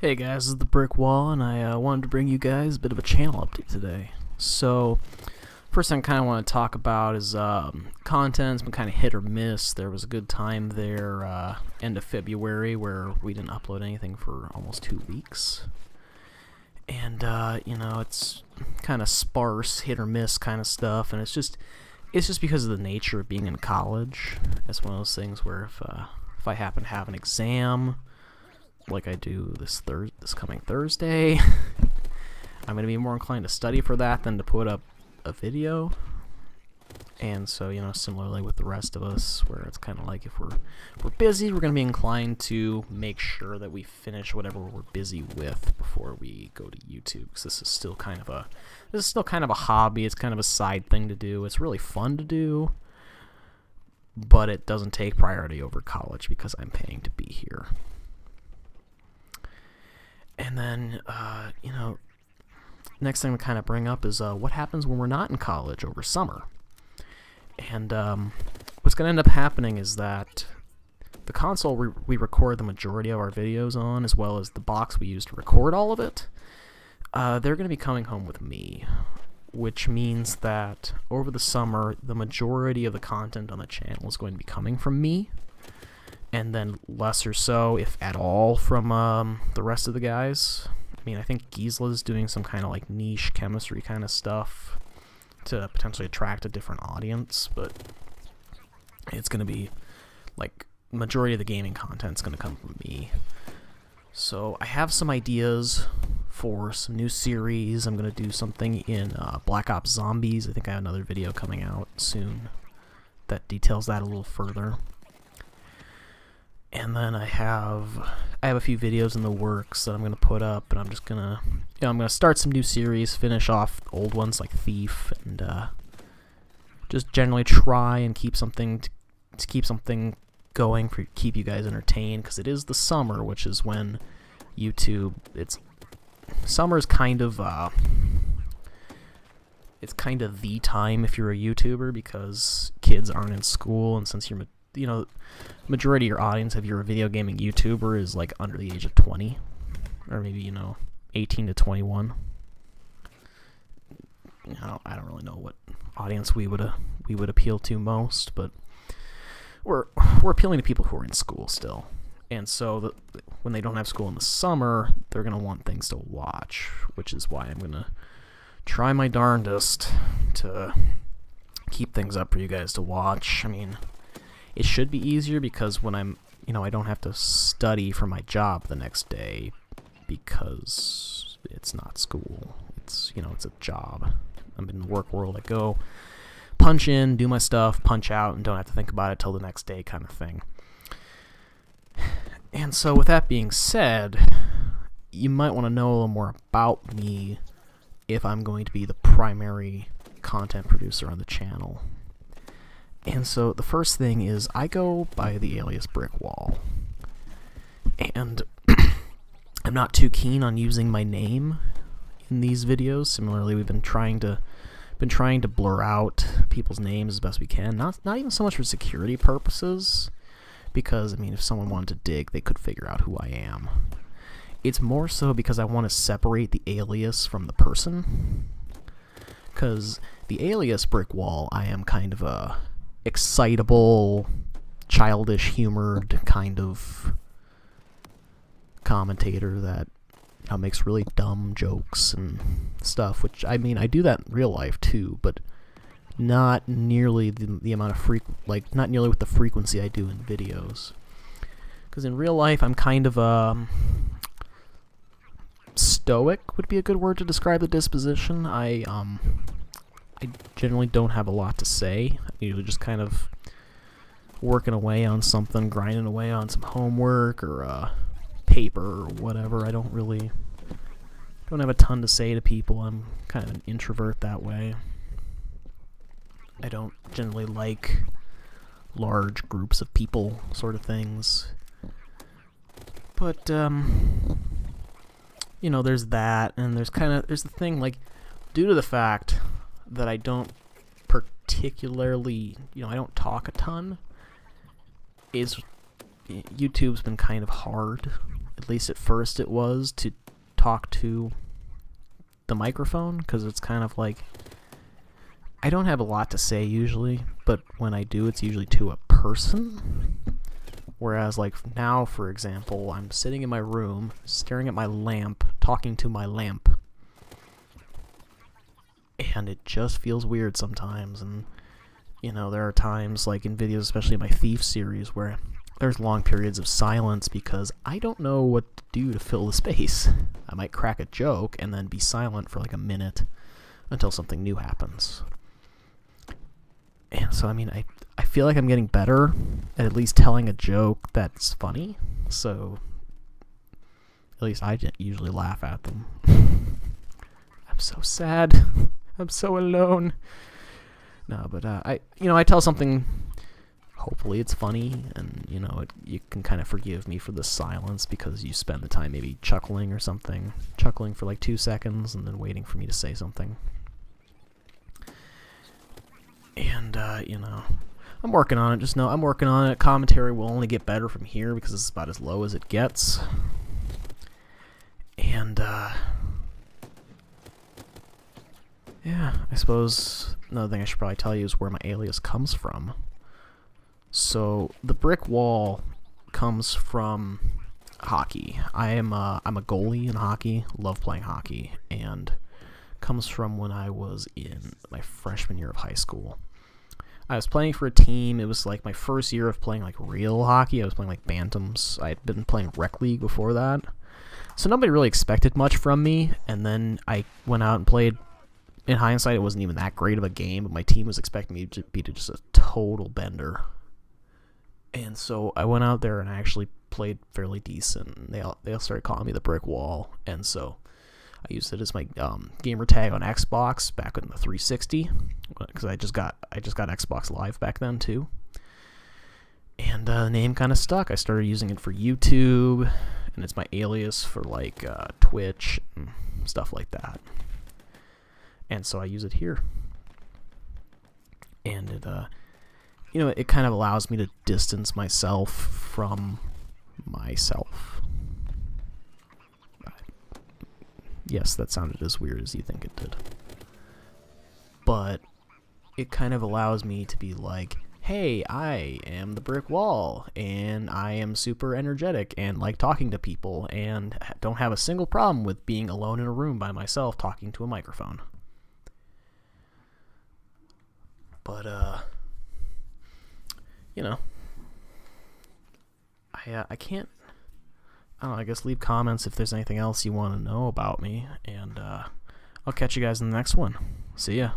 Hey guys, this is the Brick Wall, and I wanted to bring you guys a bit of a channel update today. So, first thing I kind of want to talk about is content's been kind of hit or miss. There was a good time there, end of February, where we didn't upload anything for almost 2 weeks. And, it's kind of sparse, hit or miss kind of stuff, and it's just because of the nature of being in college. It's one of those things where if I happen to have an exam, like I do this coming Thursday, I'm going to be more inclined to study for that than to put up a video. And so, similarly with the rest of us, where it's kind of like if we're busy, we're going to be inclined to make sure that we finish whatever we're busy with before we go to YouTube, because this is still kind of a hobby. It's kind of a side thing to do. It's really fun to do, but it doesn't take priority over college because I'm paying to be here. And then, next thing to kind of bring up is what happens when we're not in college over summer. And what's going to end up happening is that the console we record the majority of our videos on, as well as the box we use to record all of it, they're going to be coming home with me, which means that over the summer, the majority of the content on the channel is going to be coming from me, and then less or so, if at all, from the rest of the guys. I mean, I think Gisla's doing some kind of like niche chemistry kind of stuff to potentially attract a different audience, but it's going to be like majority of the gaming content's going to come from me. So I have some ideas for some new series. I'm going to do something in Black Ops Zombies. I think I have another video coming out soon that details that a little further. And then I have a few videos in the works that I'm gonna put up, and I'm just gonna I'm gonna start some new series, finish off old ones like Thief, and just generally try and keep something going for keep you guys entertained, because it is the summer, which is when YouTube summer is kind of it's kind of the time if you're a YouTuber, because kids aren't in school, and since you're majority of your audience, if you're a video gaming YouTuber, is like under the age of 20, or maybe 18 to 21. I don't really know what audience we would appeal to most, but we're appealing to people who are in school still, and so when they don't have school in the summer, they're gonna want things to watch, which is why I'm gonna try my darndest to keep things up for you guys to watch. I mean, it should be easier because when I'm, I don't have to study for my job the next day because it's not school. It's a job. I'm in the work world. I go punch in, do my stuff, punch out, and don't have to think about it till the next day kind of thing. And so with that being said, you might want to know a little more about me if I'm going to be the primary content producer on the channel. And so the first thing is I go by the alias Brick Wall, and I'm not too keen on using my name in these videos. Similarly, we've been trying to blur out people's names as best we can. Not even so much for security purposes, because if someone wanted to dig, they could figure out who I am. It's more so because I want to separate the alias from the person. Because the alias Brick Wall, I am kind of a excitable, childish humored kind of commentator that makes really dumb jokes and stuff, which I do that in real life too, but not nearly the amount of not nearly with the frequency I do in videos. Because in real life, I'm kind of stoic would be a good word to describe the disposition. I generally don't have a lot to say. I'm usually just kind of working away on something, grinding away on some homework or paper or whatever. I don't have a ton to say to people. I'm kind of an introvert that way. I don't generally like large groups of people sort of things. But, there's that, and there's the thing, like, due to the fact that I don't particularly, I don't talk a ton, YouTube's been kind of hard at least at first it was, to talk to the microphone, because it's kind of like, I don't have a lot to say usually, but when I do, it's usually to a person. Whereas, like, now, for example, I'm sitting in my room, staring at my lamp, talking to my lamp. And it just feels weird sometimes. And, you know, there are times, like in videos, especially in my Thief series, where there's long periods of silence because I don't know what to do to fill the space. I might crack a joke and then be silent for like a minute until something new happens. And so, I mean, I feel like I'm getting better at least telling a joke that's funny. So, at least I usually laugh at them. I'm so sad. I'm so alone. No, but I tell something. Hopefully it's funny, and you can kind of forgive me for the silence because you spend the time maybe chuckling or something, chuckling for like 2 seconds, and then waiting for me to say something. And I'm working on it. Just know I'm working on it. Commentary will only get better from here because it's about as low as it gets. And yeah, I suppose another thing I should probably tell you is where my alias comes from. So the brick wall comes from hockey. I'm a goalie in hockey. Love playing hockey, and comes from when I was in my freshman year of high school. I was playing for a team. It was like my first year of playing like real hockey. I was playing like bantams. I had been playing rec league before that, so nobody really expected much from me. And then I went out and played. In hindsight, it wasn't even that great of a game, but my team was expecting me to be just a total bender. And so I went out there and I actually played fairly decent. They all started calling me the brick wall, and so I used it as my gamer tag on Xbox back in the 360, because I just got Xbox Live back then too. And the name kind of stuck. I started using it for YouTube, and it's my alias for like Twitch and stuff like that. And so I use it here, and it it kind of allows me to distance myself from myself. Yes, that sounded as weird as you think it did. But it kind of allows me to be like, hey, I am the brick wall, and I am super energetic and like talking to people, and don't have a single problem with being alone in a room by myself talking to a microphone. But, I can't, I don't know, I guess leave comments if there's anything else you want to know about me, and I'll catch you guys in the next one. See ya.